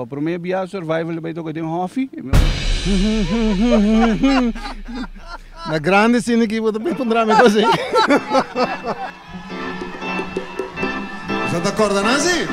para o meu biar survival vai tocar de um hobby. Na grande cena que vou também pondrar me assim. Você tá acordando assim?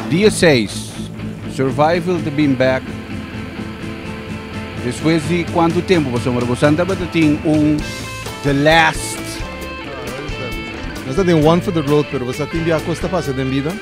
Dia 6, Survival de Being Back. Depois de quanto tempo você morou? Você andava tem The Last. Você tem One for the Road, pero você tem a costa passa de vida.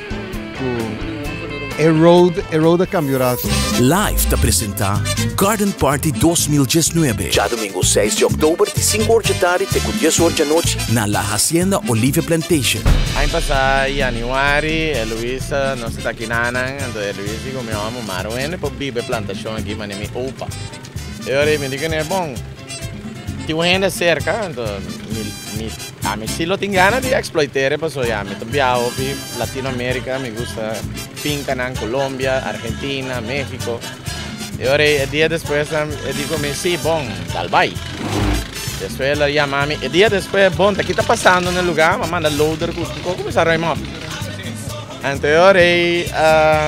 Erode campeonato. Live te apresenta Garden Party 2019. Já domingo 6 de outubro, de 5 horas da tarde até 10 horas da noite, na La Hacienda Olivia Plantation. Ano passado, Januari, Luisa não está aqui nada, então Luisa com meu amo Marwen, para viver plantação aqui, mas me opa. Eu me digo que é bom. Tem uma renda cerca, então me se lo tem ganas de exploitar, pues ya me viajo a Latinoamérica, me gusta Pincanan, Colômbia, Argentina, México. E agora, o dia depois, eu digo, sim, bom, tal vai. Depois ela chama me, o dia depois, bom, o que está passando no lugar, me manda loader, começar a remar. Então, agora,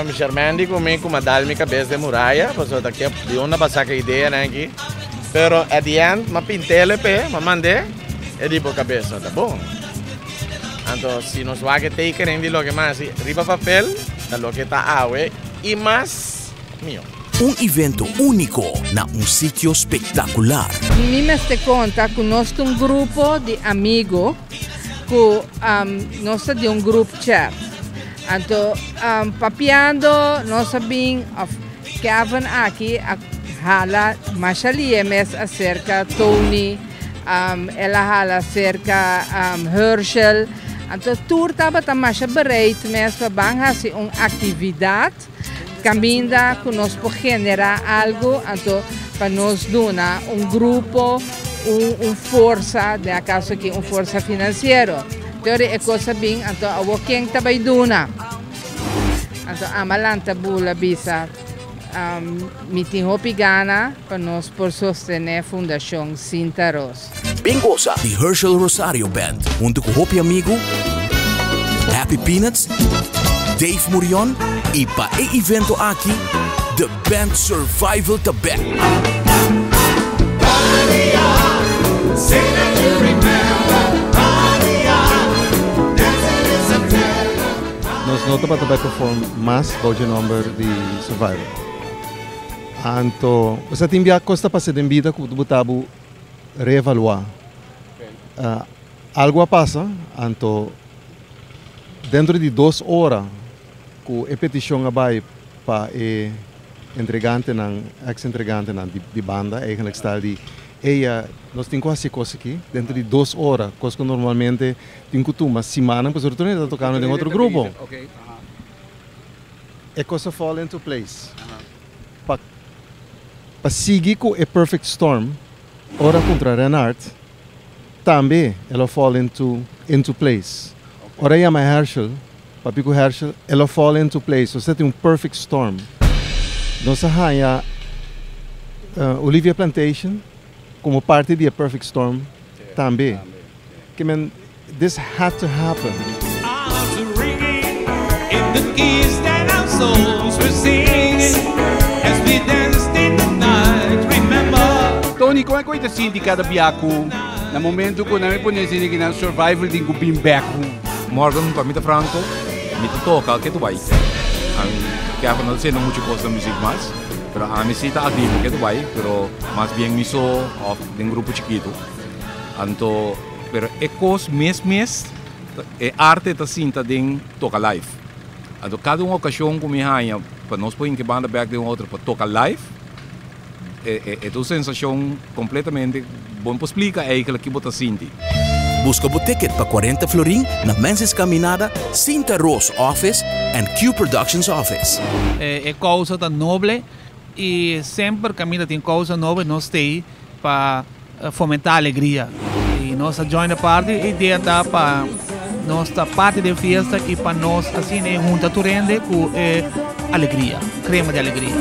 me chamando comigo, como dar minha cabeça de muralha, pues daqui de onde passar a ideia aqui. Pero at the end, me pintei ele, me mandei, e digo, cabeça, tá bom. Então, se nos vai que ter querendo lo que mais, riba papel, da lo que está água e mais mío. Evento único na sítio espetacular. Me meste conta que nós temos grupo de amigos que nós de grupo chat. Então, papiando, nós sabemos que aqui hala Mashalie mes acerca Tony, ela hala acerca Herschel. Então, tour estava também bereid mes para fazer uma atividade caminda que nós podemos generar algo, então para nós dar grupo, força, de acaso aqui força financeira. Então, é coisa bem, então o quem também duna. Então, amalanta bula bisa. Meeting Hopi Gana para nós por sostener a Fundação Cinta Ros. Bingosa, the Herschel Rosario Band, junto com Hopi Amigo, Happy Peanuts, Dave Murion e para o evento aqui, The Band Survival to Back. Nós não estamos para perform mais do número de Survival. Então, você tem a costa para ser em vida que você reevaluar. Algo passa, então, dentro de 2 horas, que a petição vai para o entregante, ex-entregante de banda, eigenlijk está de nós temos quase coisa aqui, dentro de 2 horas, coisa que normalmente tem uma semana, mas outro está tocando em outro grupo. É coisa fall into place. Para seguir com a Perfect Storm, ora contra Renard, também ela fall into place. Ora chama Herschel, para pico Herschel, ela fall into place. Você tem Perfect Storm. Nós arranha Olivia Plantation como parte da Perfect Storm também. Que man, this had to happen. Arms ringing in the keys that our souls were singing as we danced in the night. Remember. Tony, como é que você sente cada biaco no momento que nós podemos dizer que na survival de Being Back? Morgan, para mim, Franco, me toca que tu vai. Que hago no sé no mucho cosa de música más, pero a mí sí está activo que tu vai, pero más bien me hizo de un grupo chiquito. Anto, pero ecos mes arte está cinta de toca live. Anto cada uma ocasião que me hanha para nós põe que banda back de outra para tocar live, é uma sensação completamente bom para explicar aquilo que você sente. Busca o ticket para 40 florin na Menses Caminada, Cinta Ros Office and Q Productions Office. É causa da nobre e sempre caminha tem causa nobre nós tem para fomentar a alegria. nossa join the party, a ideia tá para nossa parte de festa e para nós assim junta turende com alegria, crema de alegria.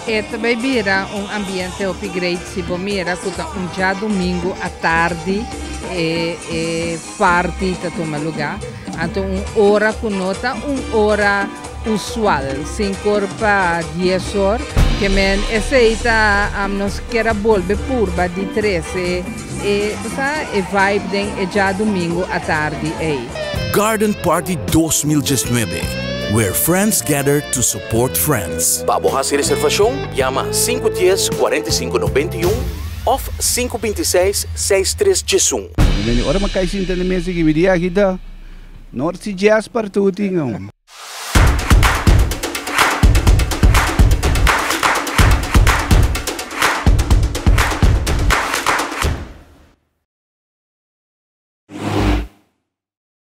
E também vira ambiente upgrade se mira com dia domingo à tarde e party tá toma lugar. Então hora com nota, hora usual, 5 para 10 horas, que men aceita nos quer volver purba de 13 e vibe den já domingo à tarde aí. Garden Party 2019, where friends gather to support friends. Para bukas e reservasyon, llama 510-4591 of 526-6311. Ora makaisinta na mesa que viria kita. Norte jazz para tudo,